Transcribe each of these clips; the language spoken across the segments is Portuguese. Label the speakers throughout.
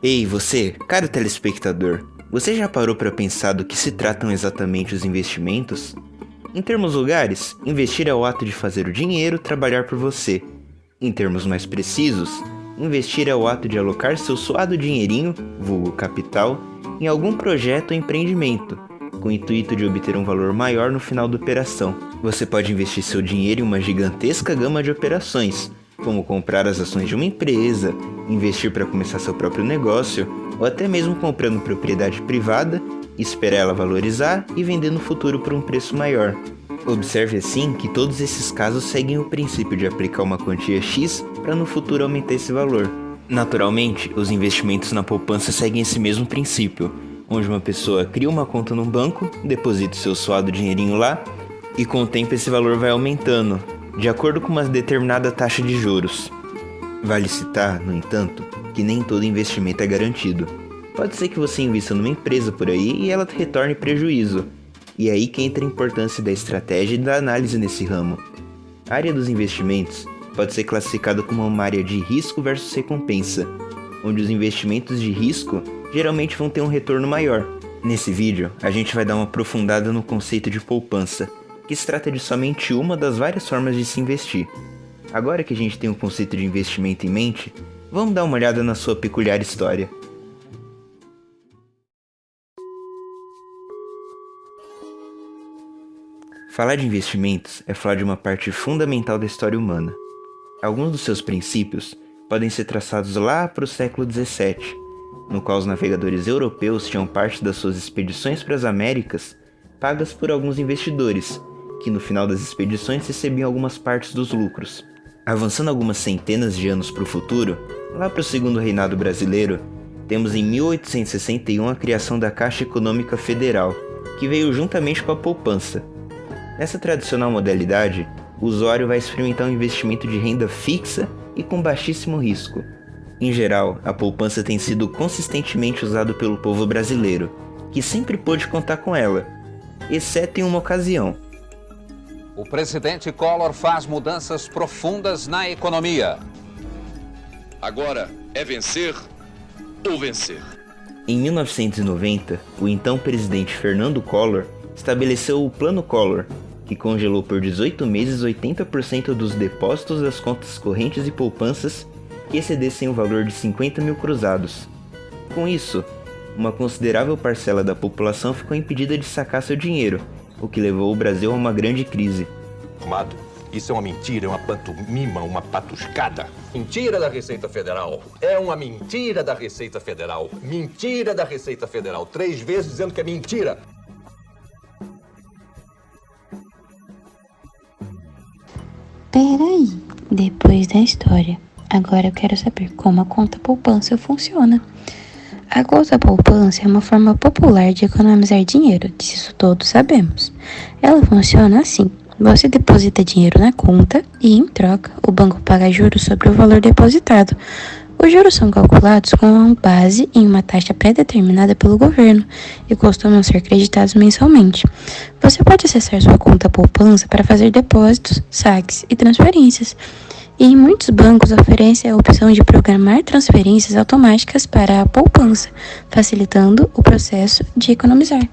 Speaker 1: Ei, você, caro telespectador, você já parou para pensar do que se tratam exatamente os investimentos? Em termos vulgares, investir é o ato de fazer o dinheiro trabalhar por você. Em termos mais precisos, investir é o ato de alocar seu suado dinheirinho, vulgo capital, em algum projeto ou empreendimento, com o intuito de obter um valor maior no final da operação. Você pode investir seu dinheiro em uma gigantesca gama de operações, como comprar as ações de uma empresa, investir para começar seu próprio negócio, ou até mesmo comprando propriedade privada, esperar ela valorizar e vender no futuro por um preço maior. Observe assim que todos esses casos seguem o princípio de aplicar uma quantia X para no futuro aumentar esse valor. Naturalmente, os investimentos na poupança seguem esse mesmo princípio, onde uma pessoa cria uma conta num banco, deposita o seu suado dinheirinho lá, e com o tempo esse valor vai aumentando, de acordo com uma determinada taxa de juros. Vale citar, no entanto, que nem todo investimento é garantido. Pode ser que você invista numa empresa por aí e ela retorne prejuízo. E é aí que entra a importância da estratégia e da análise nesse ramo. A área dos investimentos pode ser classificada como uma área de risco versus recompensa, onde os investimentos de risco geralmente vão ter um retorno maior. Nesse vídeo, a gente vai dar uma aprofundada no conceito de poupança, que se trata de somente uma das várias formas de se investir. Agora que a gente tem o conceito de investimento em mente, vamos dar uma olhada na sua peculiar história. Falar de investimentos é falar de uma parte fundamental da história humana. Alguns dos seus princípios podem ser traçados lá para o século XVII, no qual os navegadores europeus tinham parte das suas expedições para as Américas pagas por alguns investidores, que no final das expedições recebiam algumas partes dos lucros. Avançando algumas centenas de anos para o futuro, lá para o segundo reinado brasileiro, temos em 1861 a criação da Caixa Econômica Federal, que veio juntamente com a poupança. Nessa tradicional modalidade, o usuário vai experimentar um investimento de renda fixa e com baixíssimo risco. Em geral, a poupança tem sido consistentemente usada pelo povo brasileiro, que sempre pôde contar com ela, exceto em uma ocasião.
Speaker 2: O presidente Collor faz mudanças profundas na economia.
Speaker 3: Agora é vencer ou vencer.
Speaker 1: Em 1990, o então presidente Fernando Collor estabeleceu o Plano Collor, que congelou por 18 meses 80% dos depósitos das contas correntes e poupanças que excedessem o valor de 50 mil cruzados. Com isso, uma considerável parcela da população ficou impedida de sacar seu dinheiro, o que levou o Brasil a uma grande crise.
Speaker 4: Amado, isso é uma mentira, é uma pantomima, uma patuscada. Mentira da Receita Federal. É uma mentira da Receita Federal. Mentira da Receita Federal. 3 vezes dizendo que é mentira.
Speaker 5: Peraí, depois da história, agora eu quero saber como a conta poupança funciona. A conta poupança é uma forma popular de economizar dinheiro, disso todos sabemos. Ela funciona assim: você deposita dinheiro na conta e, em troca, o banco paga juros sobre o valor depositado. Os juros são calculados com base em uma taxa pré-determinada pelo governo e costumam ser creditados mensalmente. Você pode acessar sua conta poupança para fazer depósitos, saques e transferências. E muitos bancos oferecem a opção de programar transferências automáticas para a poupança, facilitando o processo de economizar.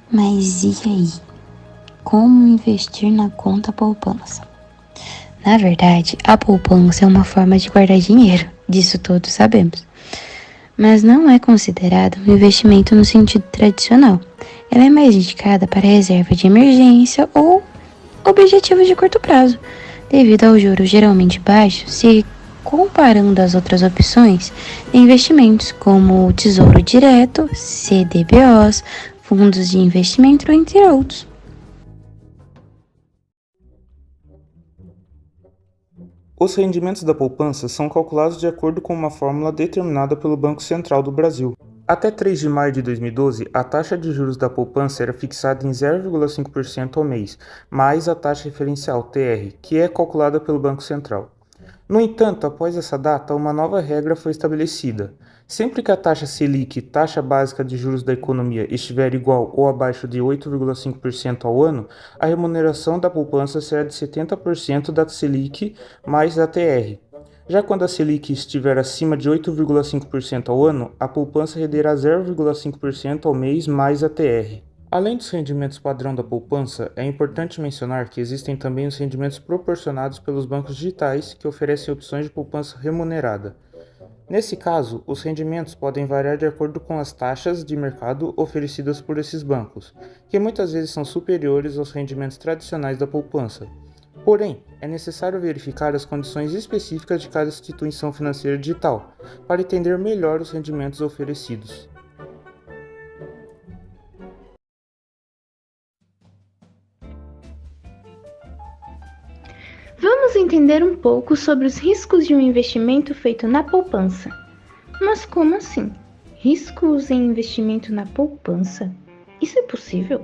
Speaker 5: Mas e aí? Como investir na conta poupança? Na verdade, a poupança é uma forma de guardar dinheiro, disso todos sabemos. Mas não é considerada um investimento no sentido tradicional. Ela é mais indicada para reserva de emergência ou objetivos de curto prazo, devido aos juros geralmente baixos, se comparando às outras opções de investimentos como o Tesouro Direto, CDBOs, fundos de investimento, entre outros.
Speaker 6: Os rendimentos da poupança são calculados de acordo com uma fórmula determinada pelo Banco Central do Brasil. Até 3 de maio de 2012, a taxa de juros da poupança era fixada em 0,5% ao mês, mais a taxa referencial TR, que é calculada pelo Banco Central. No entanto, após essa data, uma nova regra foi estabelecida. Sempre que a taxa Selic, taxa básica de juros da economia, estiver igual ou abaixo de 8,5% ao ano, a remuneração da poupança será de 70% da Selic mais a TR. Já quando a Selic estiver acima de 8,5% ao ano, a poupança renderá 0,5% ao mês mais a TR. Além dos rendimentos padrão da poupança, é importante mencionar que existem também os rendimentos proporcionados pelos bancos digitais que oferecem opções de poupança remunerada. Nesse caso, os rendimentos podem variar de acordo com as taxas de mercado oferecidas por esses bancos, que muitas vezes são superiores aos rendimentos tradicionais da poupança. Porém, é necessário verificar as condições específicas de cada instituição financeira digital, para entender melhor os rendimentos oferecidos.
Speaker 5: Vamos entender um pouco sobre os riscos de um investimento feito na poupança. Mas como assim? Riscos em investimento na poupança? Isso é possível?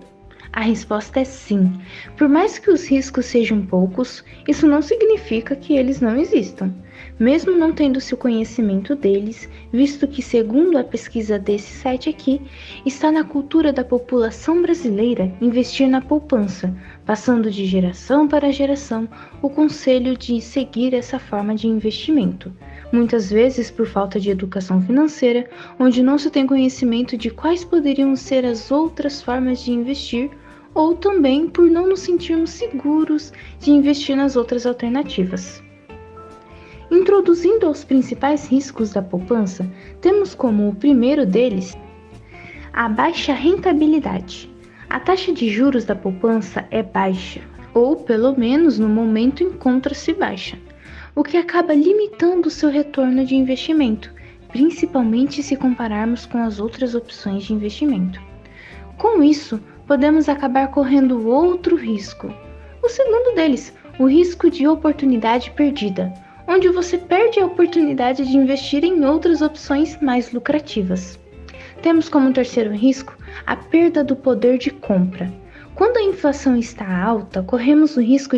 Speaker 5: A resposta é sim. Por mais que os riscos sejam poucos, isso não significa que eles não existam. Mesmo não tendo-se o conhecimento deles, visto que, segundo a pesquisa desse site aqui, está na cultura da população brasileira investir na poupança, passando de geração para geração o conselho de seguir essa forma de investimento. Muitas vezes por falta de educação financeira, onde não se tem conhecimento de quais poderiam ser as outras formas de investir, ou também por não nos sentirmos seguros de investir nas outras alternativas. Introduzindo os principais riscos da poupança, temos como o primeiro deles a baixa rentabilidade. A taxa de juros da poupança é baixa, ou pelo menos no momento encontra-se baixa, o que acaba limitando o seu retorno de investimento, principalmente se compararmos com as outras opções de investimento. Com isso, podemos acabar correndo outro risco. O segundo deles, o risco de oportunidade perdida, onde você perde a oportunidade de investir em outras opções mais lucrativas. Temos como terceiro risco a perda do poder de compra. Quando a inflação está alta, corremos o risco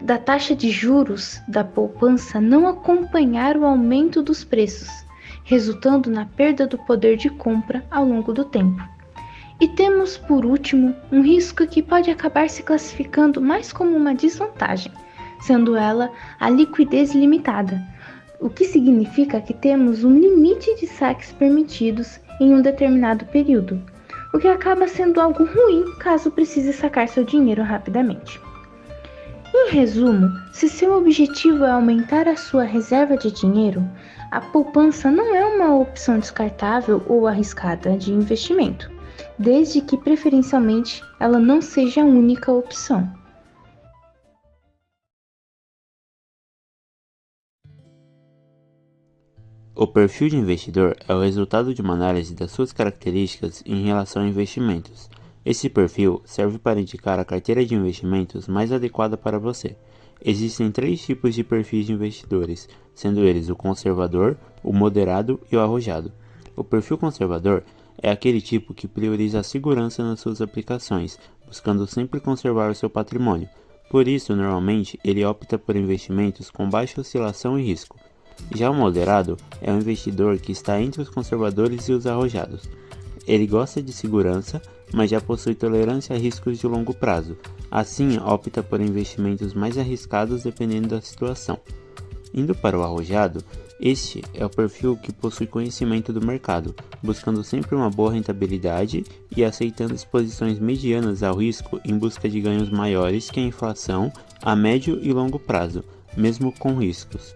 Speaker 5: da taxa de juros da poupança não acompanhar o aumento dos preços, resultando na perda do poder de compra ao longo do tempo. E temos, por último, um risco que pode acabar se classificando mais como uma desvantagem, sendo ela a liquidez limitada, o que significa que temos um limite de saques permitidos em um determinado período, o que acaba sendo algo ruim caso precise sacar seu dinheiro rapidamente. Em resumo, se seu objetivo é aumentar a sua reserva de dinheiro, a poupança não é uma opção descartável ou arriscada de investimento, desde que preferencialmente ela não seja a única opção.
Speaker 7: O perfil de investidor é o resultado de uma análise das suas características em relação a investimentos. Esse perfil serve para indicar a carteira de investimentos mais adequada para você. Existem 3 tipos de perfis de investidores, sendo eles o conservador, o moderado e o arrojado. O perfil conservador é aquele tipo que prioriza a segurança nas suas aplicações, buscando sempre conservar o seu patrimônio. Por isso, normalmente, ele opta por investimentos com baixa oscilação e risco. Já o moderado é um investidor que está entre os conservadores e os arrojados. Ele gosta de segurança, mas já possui tolerância a riscos de longo prazo. Assim, opta por investimentos mais arriscados dependendo da situação. Indo para o arrojado, este é o perfil que possui conhecimento do mercado, buscando sempre uma boa rentabilidade e aceitando exposições medianas ao risco em busca de ganhos maiores que a inflação a médio e longo prazo, mesmo com riscos.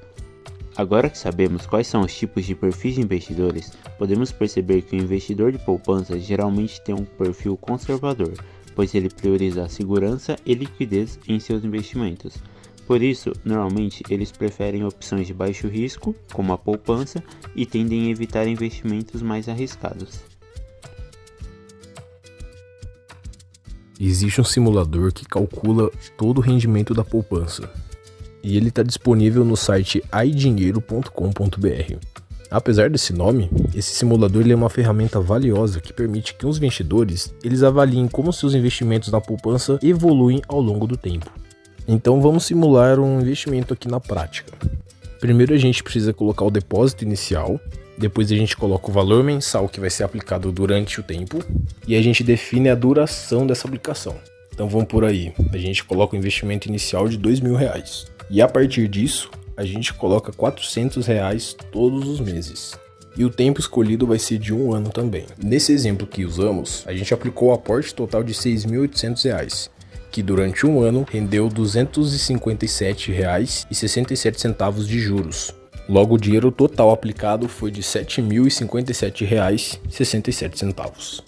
Speaker 7: Agora que sabemos quais são os tipos de perfis de investidores, podemos perceber que o investidor de poupança geralmente tem um perfil conservador, pois ele prioriza a segurança e liquidez em seus investimentos. Por isso, normalmente, eles preferem opções de baixo risco, como a poupança, e tendem a evitar investimentos mais arriscados.
Speaker 8: Existe um simulador que calcula todo o rendimento da poupança. E ele está disponível no site aidinheiro.com.br. Apesar desse nome, esse simulador ele é uma ferramenta valiosa que permite que os investidores eles avaliem como seus investimentos na poupança evoluem ao longo do tempo. Então vamos simular um investimento aqui na prática. Primeiro a gente precisa colocar o depósito inicial, depois a gente coloca o valor mensal que vai ser aplicado durante o tempo e a gente define a duração dessa aplicação. Então vamos por aí, a gente coloca o investimento inicial de R$2.000 e a partir disso a gente coloca R$400 todos os meses. E o tempo escolhido vai ser de 1 ano também. Nesse exemplo que usamos, a gente aplicou o aporte total de R$6.800, que durante 1 ano rendeu R$257,67 de juros. Logo, o dinheiro total aplicado foi de R$7.057,67.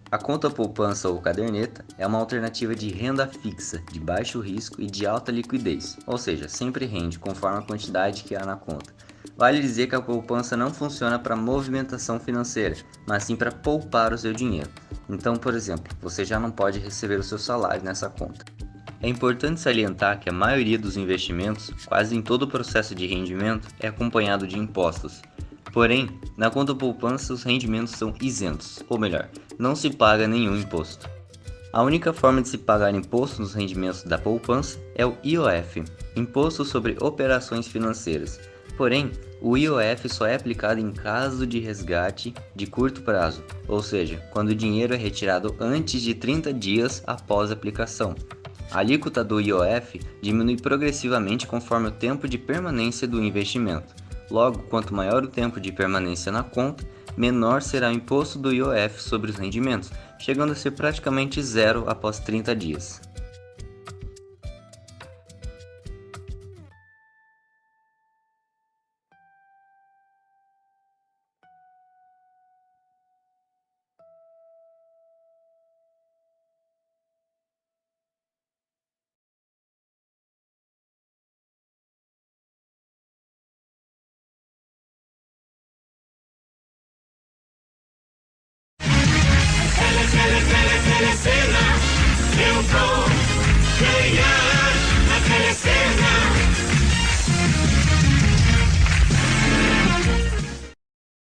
Speaker 9: A conta poupança ou caderneta é uma alternativa de renda fixa, de baixo risco e de alta liquidez, ou seja, sempre rende conforme a quantidade que há na conta. Vale dizer que a poupança não funciona para movimentação financeira, mas sim para poupar o seu dinheiro. Então, por exemplo, você já não pode receber o seu salário nessa conta. É importante salientar que a maioria dos investimentos, quase em todo o processo de rendimento, é acompanhado de impostos. Porém, na conta poupança os rendimentos são isentos, ou melhor, não se paga nenhum imposto. A única forma de se pagar imposto nos rendimentos da poupança é o IOF, Imposto sobre Operações Financeiras. Porém, o IOF só é aplicado em caso de resgate de curto prazo, ou seja, quando o dinheiro é retirado antes de 30 dias após a aplicação. A alíquota do IOF diminui progressivamente conforme o tempo de permanência do investimento. Logo, quanto maior o tempo de permanência na conta, menor será o imposto do IOF sobre os rendimentos, chegando a ser praticamente zero após 30 dias.
Speaker 10: Sele, sele, sele, sele, sele.